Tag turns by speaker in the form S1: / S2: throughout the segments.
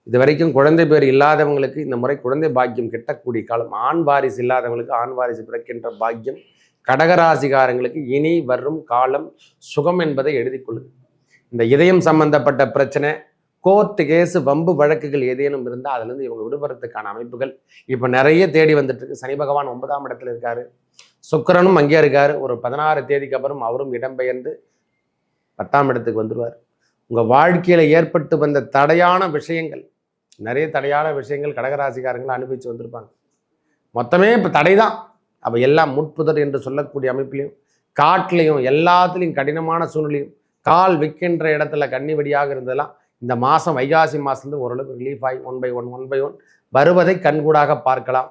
S1: இது வரைக்கும் குழந்தை பேர் இல்லாதவங்களுக்கு இந்த முறை குழந்தை பாக்கியம் கிட்டக்கூடிய காலம். ஆண் வாரிசு இல்லாதவங்களுக்கு ஆண் வாரிசு பிறக்கின்ற பாக்கியம். கடகராசிகாரங்களுக்கு இனி வரும் காலம் சுகம் என்பதை எழுதி கொள்ளுது. இந்த இதயம் சம்பந்தப்பட்ட பிரச்சனை, கோர்ட்டு கேஸு, வம்பு வழக்குகள் ஏதேனும் இருந்தால் அதுலேருந்து இவங்க விடுபடுறதுக்கான அமைப்புகள் இப்போ நிறைய தேடி வந்துட்டு இருக்கு. சனி பகவான் 9ஆம் இடத்துல இருக்காரு, சுக்கிரனும் அங்கே இருக்காரு. ஒரு 16 தேதிக்கு அப்புறம் அவரும் இடம்பெயர்ந்து 10ஆம் இடத்துக்கு வந்துடுவார். உங்கள் வாழ்க்கையில் ஏற்பட்டு வந்த தடையான விஷயங்கள், நிறைய தடையான விஷயங்கள் கடகராசிக்காரங்களை அனுபவிச்சு வந்திருப்பாங்க. மொத்தமே இப்போ தடை தான். அப்போ எல்லாம் முட்புதர் என்று சொல்லக்கூடிய அமைப்பிலையும், காட்டிலையும், எல்லாத்துலேயும் கடினமான சூழ்நிலையும், கால் விற்கின்ற இடத்துல கண்ணி வெடியாக இருந்ததெல்லாம் இந்த மாதம் வைகாசி மாதத்துலேருந்து ஓரளவுக்கு ரிலீஃப் ஆகி ஒன் பை ஒன் வருவதை கண்கூடாக பார்க்கலாம்.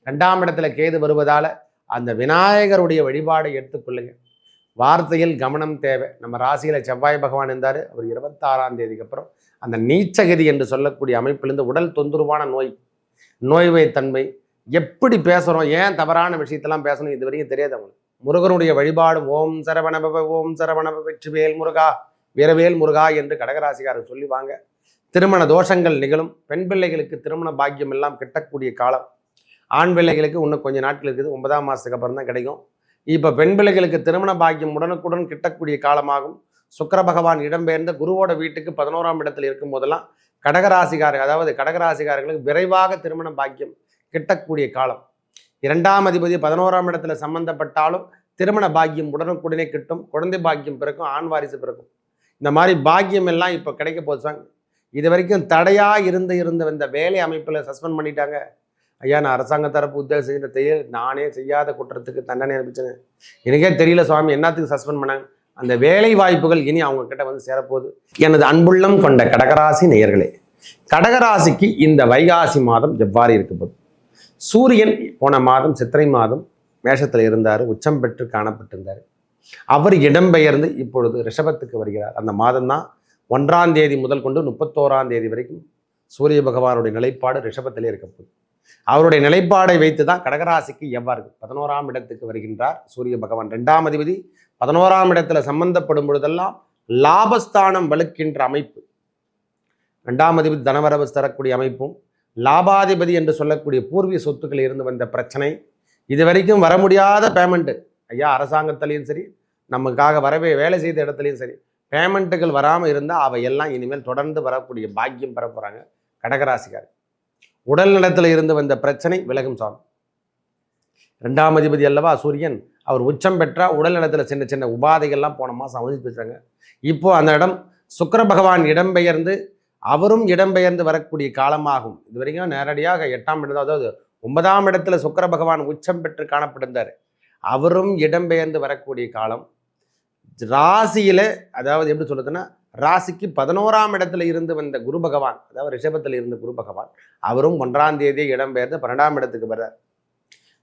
S1: 2ஆம் இடத்துல கேது வருவதால் அந்த விநாயகருடைய வழிபாடை எடுத்துக்கொள்ளுங்க. வார்த்தையில் கவனம் தேவை. நம்ம ராசியில் செவ்வாய் பகவான் இருந்தார். அவர் 26ஆம் தேதிக்கு அப்புறம் அந்த நீச்சகதி என்று சொல்லக்கூடிய அமைப்பிலிருந்து உடல் தொந்தரவான நோய்வை தன்மை, எப்படி பேசுகிறோம், ஏன் தவறான விஷயத்தெல்லாம் பேசணும், இது வரைக்கும் தெரியாது அவங்களுக்கு. முருகனுடைய வழிபாடு ஓம் சரவணபவ ஓம் சரவணபவ வெற்றிவேல் முருகா வீரவேல் முருகா என்று கடகராசிக்காரர் சொல்லிவாங்க. திருமண தோஷங்கள் நிகழும். பெண் பிள்ளைகளுக்கு திருமண பாக்கியம் எல்லாம் கிட்டக்கூடிய காலம். ஆண் பிள்ளைகளுக்கு இன்னும் கொஞ்சம் நாட்கள் இருக்குது, 9ஆம் மாதத்துக்கு அப்புறம் தான் கிடைக்கும். இப்போ பெண் பிள்ளைகளுக்கு திருமண பாக்கியம் உடனுக்குடன் கிட்டக்கூடிய காலமாகும். சுக்கிர பகவான் இடம்பெயர்ந்த குருவோட வீட்டுக்கு 11ஆம் இடத்தில் இருக்கும் போதெல்லாம் கடகராசிக்காரர்களுக்கு விரைவாக திருமண பாக்கியம் கிட்டக்கூடிய காலம். 2ஆம் அதிபதி 11ஆம் இடத்துல சம்பந்தப்பட்டாலும் திருமண பாக்கியம் உடனுக்குடனே கிட்டும். குழந்தை பாக்கியம் பிறக்கும், ஆண் வாரிசு பிறக்கும். இந்த மாதிரி பாக்கியம் எல்லாம் இப்போ கிடைக்க போச்சாங்க. இது வரைக்கும் தடையாக இருந்து இந்த வேலை அமைப்பில் சஸ்பெண்ட் பண்ணிட்டாங்க. ஐயா, நான் அரசாங்க தரப்பு உத்தியோகம் செய்கிற நானே செய்யாத குற்றத்துக்கு தண்டனை அனுப்பிச்சேன், எனக்கே தெரியல சுவாமி, என்னத்துக்கு சஸ்பெண்ட் பண்ணாங்க. அந்த வேலை வாய்ப்புகள் இனி அவங்க கிட்ட வந்து சேரப்போகுது. எனது அன்புள்ளம் கொண்ட கடகராசி நேயர்களே, கடகராசிக்கு இந்த வைகாசி மாதம் எவ்வாறு இருக்க போகுது? சூரியன் போன மாதம் சித்திரை மாதம் மேஷத்தில் இருந்தார், உச்சம் பெற்று காணப்பட்டிருந்தார். அவர் இடம்பெயர்ந்து இப்பொழுது ரிஷபத்துக்கு வருகிறார். அந்த மாதம் தான் 1ஆம் தேதி முதல் கொண்டு 31ஆம் தேதி வரைக்கும் சூரிய பகவானுடைய நிலைப்பாடு ரிஷபத்திலே இருக்க போகுது. அவருடைய நிலைப்பாடை வைத்து தான் கடகராசிக்கு எவ்வாறு 11ஆம் இடத்துக்கு வருகின்றார் சூரிய பகவான். 2ஆம் அதிபதி 11ஆம் இடத்துல சம்பந்தப்படும் பொழுதெல்லாம் லாபஸ்தானம் வலுக்கின்ற அமைப்பு. 2ஆம் அதிபதி தனவரவு தரக்கூடிய அமைப்பும், லாபாதிபதி என்று சொல்லக்கூடிய பூர்வீக சொத்துக்கள் இருந்து வந்த பிரச்சனை, இது வரைக்கும் வர முடியாத பேமெண்ட்டு, ஐயா அரசாங்கத்திலையும் சரி, நமக்காக வேலை செய்த இடத்துலையும் சரி, பேமெண்ட்டுகள் வராமல் இருந்தால் அவையெல்லாம் இனிமேல் தொடர்ந்து வரக்கூடிய பாக்கியம் பெற போகிறாங்க கடகராசிக்கார். உடல் நலத்தில் இருந்து வந்த பிரச்சனை விலகும் சாமி. 2ஆம் அதிபதி அல்லவா சூரியன், அவர் உச்சம் பெற்றா உடல் நலத்தில் சின்ன சின்ன உபாதைகள்லாம் போன மாதம் அவதிச்சு வச்சாங்க. இப்போ அந்த இடம் சுக்கிர பகவான் இடம்பெயர்ந்து அவரும் இடம்பெயர்ந்து வரக்கூடிய காலமாகும். இது வரைக்கும் நேரடியாக 8ஆம் இடம், அதாவது 9ஆம் இடத்துல சுக்கிர பகவான் உச்சம் பெற்று காணப்படுந்தார். அவரும் இடம்பெயர்ந்து வரக்கூடிய காலம். ராசியில, அதாவது எப்படி சொல்றதுன்னா, ராசிக்கு 11ஆம் இடத்துல இருந்து வந்த குரு பகவான், அதாவது ரிஷபத்தில் இருந்த குரு பகவான், அவரும் 1ஆம் தேதி இடம்பெயர்ந்து 12ஆம் இடத்துக்கு வர்றார்.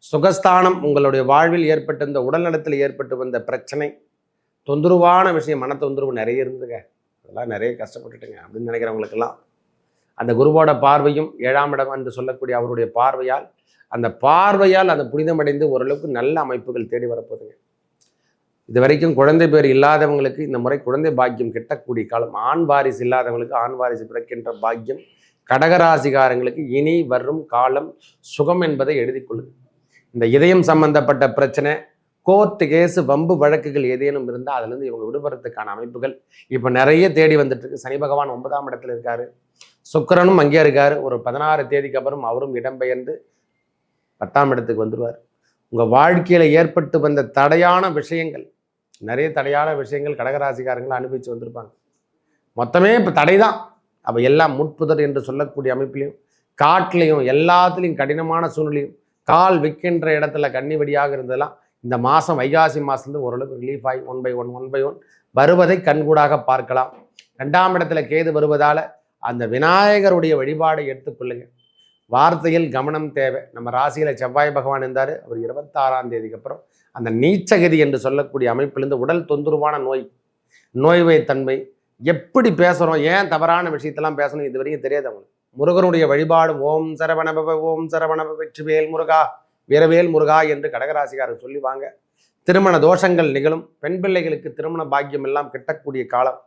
S1: சுகஸ்தானம், உங்களுடைய வாழ்வில் ஏற்பட்ட இந்த உடல்நலத்தில் ஏற்பட்டு வந்த பிரச்சனை, தொந்தரவான விஷயம், மன தொந்தரவு நிறைய இருந்துங்க, அதெல்லாம் நிறைய கஷ்டப்பட்டுட்டுங்க அப்படின்னு நினைக்கிறவங்களுக்கெல்லாம் அந்த குருவோட பார்வையும் 7ஆம் இடம் என்று சொல்லக்கூடிய அவருடைய பார்வையால் அந்த புனிதமடைந்து ஓரளவுக்கு நல்ல அமைப்புகள் தேடி வரப்போகுதுங்க. இது வரைக்கும் குழந்தை பேர் இல்லாதவங்களுக்கு இந்த முறை குழந்தை பாக்கியம் கிட்டக்கூடிய காலம். ஆண் வாரிசு இல்லாதவங்களுக்கு ஆண் வாரிசு பிறக்கின்ற பாக்கியம். கடகராசிகாரங்களுக்கு இனி வரும் காலம் சுகம் என்பதை எழுதி கொள்ளுது. இந்த இதயம் சம்பந்தப்பட்ட பிரச்சனை, கோர்ட்டு கேஸு, வம்பு வழக்குகள் ஏதேனும் இருந்தால் அதுலேருந்து இவங்க விடுபடுறதுக்கான அமைப்புகள் இப்போ நிறைய தேடி வந்துட்டு இருக்கு. சனி பகவான் 9ஆம் இடத்துல இருக்காரு, சுக்கிரனும் அங்கே இருக்காரு. ஒரு 16 தேதிக்கு அப்புறம் அவரும் இடம்பெயர்ந்து 10ஆம் இடத்துக்கு வந்துடுவார். உங்கள் வாழ்க்கையில் ஏற்பட்டு வந்த தடையான விஷயங்கள், நிறைய தடையான விஷயங்கள் கடகராசிக்காரங்களை அனுபவிச்சு வந்திருப்பாங்க. மொத்தமே இப்போ தடை தான். அப்போ எல்லாம் முட்புதர் என்று சொல்லக்கூடிய அமைப்பிலையும், காட்டிலையும், எல்லாத்துலேயும் கடினமான சூழ்நிலையும், கால் விற்கின்ற இடத்துல கண்ணி வெடியாக இருந்ததெல்லாம் இந்த மாதம் வைகாசி மாதத்துலேருந்து ஓரளவுக்கு ரிலீஃப் ஆகி ஒன் பை ஒன் வருவதை கண்கூடாக பார்க்கலாம். 2ஆம் இடத்துல கேது வருவதால் அந்த விநாயகருடைய வழிபாடை எடுத்துக்கொள்ளுங்க. வார்த்தையில் கவனம் தேவை. நம்ம ராசியில் செவ்வாய் பகவான் இருந்தார். அவர் 26ஆம் தேதிக்கு அப்புறம் அந்த நீச்சகதி என்று சொல்லக்கூடிய அமைப்பிலிருந்து உடல் தொந்தரவான நோய்வை தன்மை, எப்படி பேசுகிறோம், ஏன் தவறான விஷயத்தெல்லாம் பேசணும், இது வரைக்கும் தெரியாது அவங்களுக்கு. முருகனுடைய வழிபாடு ஓம் சரவணபவ ஓம் சரவணபவ வெற்றிவேல் முருகா வீரவேல் முருகா என்று கடகராசிக்காரர் சொல்லிவாங்க. திருமண தோஷங்கள் நிகழும். பெண் பிள்ளைகளுக்கு திருமண பாக்கியம் எல்லாம் கிட்டக்கூடிய காலம்.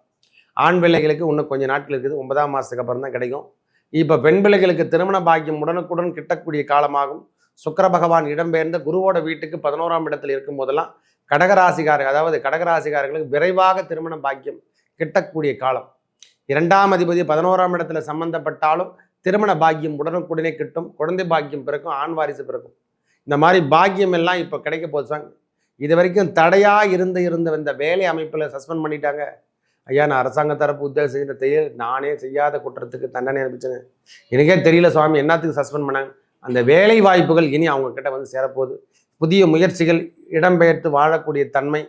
S1: ஆண் பிள்ளைகளுக்கு இன்னும் கொஞ்சம் நாட்கள் இருக்குது, 9ஆம் மாதத்துக்கு அப்புறம் தான் கிடைக்கும். இப்போ பெண் பிள்ளைகளுக்கு திருமண பாக்கியம் உடனுக்குடன் கிட்டக்கூடிய காலமாகும். சுக்கிர பகவான் இடம்பெயர்ந்த குருவோட வீட்டுக்கு 11ஆம் இடத்தில் இருக்கும் போதெல்லாம் கடகராசிக்காரர்கள், அதாவது கடகராசிக்காரர்களுக்கு விரைவாக திருமண பாக்கியம் கிட்டக்கூடிய காலம். 2ஆம் அதிபதி 11ஆம் இடத்துல சம்பந்தப்பட்டாலும் திருமண பாக்கியம் உடனுக்குடனே கிட்டும். குழந்தை பாக்கியம் பிறக்கும், ஆண் வாரிசு பிறக்கும். இந்த மாதிரி பாக்கியம் எல்லாம் இப்போ கிடைக்க போச்சாங்க. இது வரைக்கும் தடையா இருந்த இந்த வேலை அமைப்பில் சஸ்பெண்ட் பண்ணிட்டாங்க. ஐயா, நான் அரசாங்க தரப்பு உத்தியோகம் செய்ய நானே செய்யாத குற்றத்துக்கு தண்டனை அனுப்பிச்சேங்க, எனக்கே தெரியல சுவாமி என்னத்துக்கு சஸ்பெண்ட் பண்ணாங்க. அந்த வேலை வாய்ப்புகள் இனி அவங்க கிட்ட வந்து சேரப்போகுது. புதிய முயற்சிகள், இடம்பெயர்த்து வாழக்கூடிய தன்மை,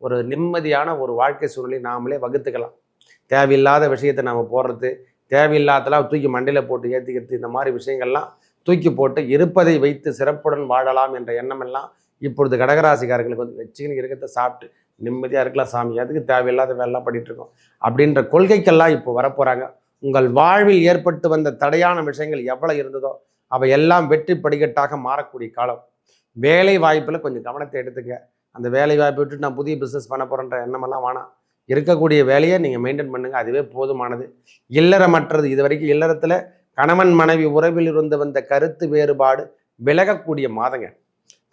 S1: ஒரு நிம்மதியான ஒரு வாழ்க்கை சூழ்நிலை நாமளே வகுத்துக்கலாம். தேவையில்லாத விஷயத்தை நாம் போடுறது, தேவையில்லாதெல்லாம் தூக்கி மண்டையில் போட்டு ஏற்றிக்கிறது, இந்த மாதிரி விஷயங்கள்லாம் தூக்கி போட்டு இருப்பதை வைத்து சிறப்புடன் வாழலாம் என்ற எண்ணம் எல்லாம் இப்பொழுது கடகராசிக்காரர்களுக்கு வந்து வச்சுக்கின்னு இருக்கிறத சாப்பிட்டு நிம்மதியாக இருக்கலாம் சாமி, அதுக்கு தேவையில்லாத வேலைலாம் பண்ணிட்டு இருக்கோம் அப்படின்ற கொள்கைக்கெல்லாம் இப்போ வரப்போகிறாங்க. உங்கள் வாழ்வில் ஏற்பட்டு வந்த தடையான விஷயங்கள் எவ்வளோ இருந்ததோ அவை எல்லாம் வெற்றி படிக்கட்டாக மாறக்கூடிய காலம். வேலை வாய்ப்பில் கொஞ்சம் கவனத்தை எடுத்துங்க. அந்த வேலை வாய்ப்பை விட்டு நான் புதிய பிஸ்னஸ் பண்ண போகிறேன்ற எண்ணமெல்லாம் வேணாம். இருக்கக்கூடிய வேலையை நீங்கள் மெயின்டைன் பண்ணுங்கள், அதுவே போதுமானது. இல்லறமற்றது, இது வரைக்கும் இல்லறத்தில் கணவன் மனைவி உறவில் இருந்து வந்த கருத்து வேறுபாடு விலகக்கூடிய மாதங்க.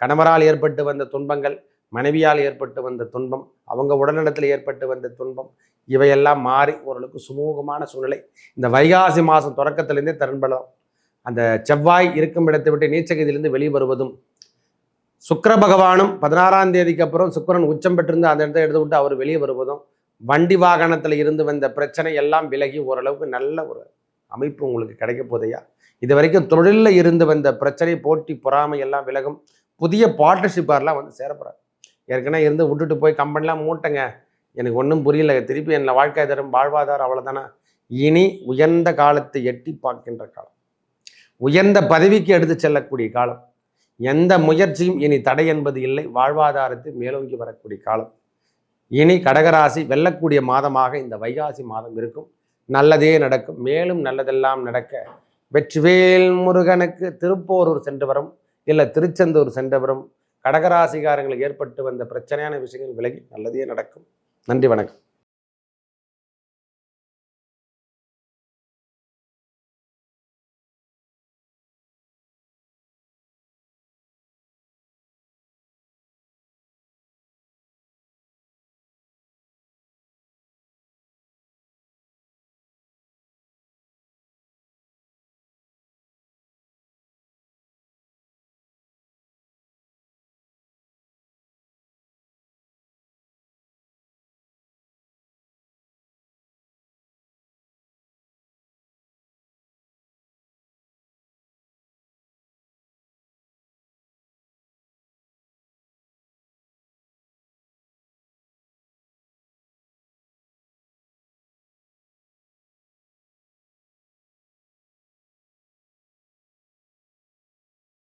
S1: கணவரால் ஏற்பட்டு வந்த துன்பங்கள், மனைவியால் ஏற்பட்டு வந்த துன்பம், அவங்க உடல்நலத்தில் ஏற்பட்டு வந்த துன்பம், இவையெல்லாம் மாறி ஓரளவுக்கு சுமூகமான சூழ்நிலை இந்த வைகாசி மாதம் தொடக்கத்திலேருந்தே தரன்படலாம். அந்த செவ்வாய் இருக்கும் இடத்தை விட்டு நீச்சகதியிலிருந்து வெளிவருவதும், சுக்கிர பகவானும் 16ஆம் தேதிக்கு அப்புறம் சுக்கிரன் உச்சம் பெற்றிருந்து அந்த இடத்தை எடுத்து விட்டு அவர் வெளியே வருவதும், வண்டி வாகனத்தில் இருந்து வந்த பிரச்சனை எல்லாம் விலகி ஓரளவுக்கு நல்ல ஒரு அமைப்பு உங்களுக்கு கிடைக்க போதையா. இது வரைக்கும் தொழிலில் இருந்து வந்த பிரச்சனை, போட்டி, பொறாமை எல்லாம் விலகும். புதிய பார்ட்னர்ஷிப்பாரெலாம் வந்து சேரப்படுறாங்க. ஏற்கனவே இருந்து விட்டுட்டு போய் கம்பெனிலாம் மூட்டைங்க, எனக்கு ஒன்றும் புரியல, திருப்பி என்ன வாழ்க்கை தரும் வாழ்வாதாரம் அவ்வளோதானா. இனி உயர்ந்த காலத்தை எட்டி பார்க்கின்ற காலம், உயர்ந்த பதவிக்கு எடுத்து செல்லக்கூடிய காலம். எந்த முயற்சியும் இனி தடை என்பது இல்லை. வாழ்வாதாரத்தை மேலோங்கி வரக்கூடிய காலம். இனி கடகராசி வெல்லக்கூடிய மாதமாக இந்த வைகாசி மாதம் இருக்கும். நல்லதே நடக்கும். மேலும் நல்லதெல்லாம் நடக்க வெற்றிவேல் முருகனுக்கு திருப்போரூர் சென்று வரும், இல்லை திருச்செந்தூர் சென்று வரும் கடகராசிகாரங்களுக்கு ஏற்பட்டு வந்த பிரச்சனையான விஷயங்கள் விலகி நல்லதே நடக்கும். நன்றி, வணக்கம்.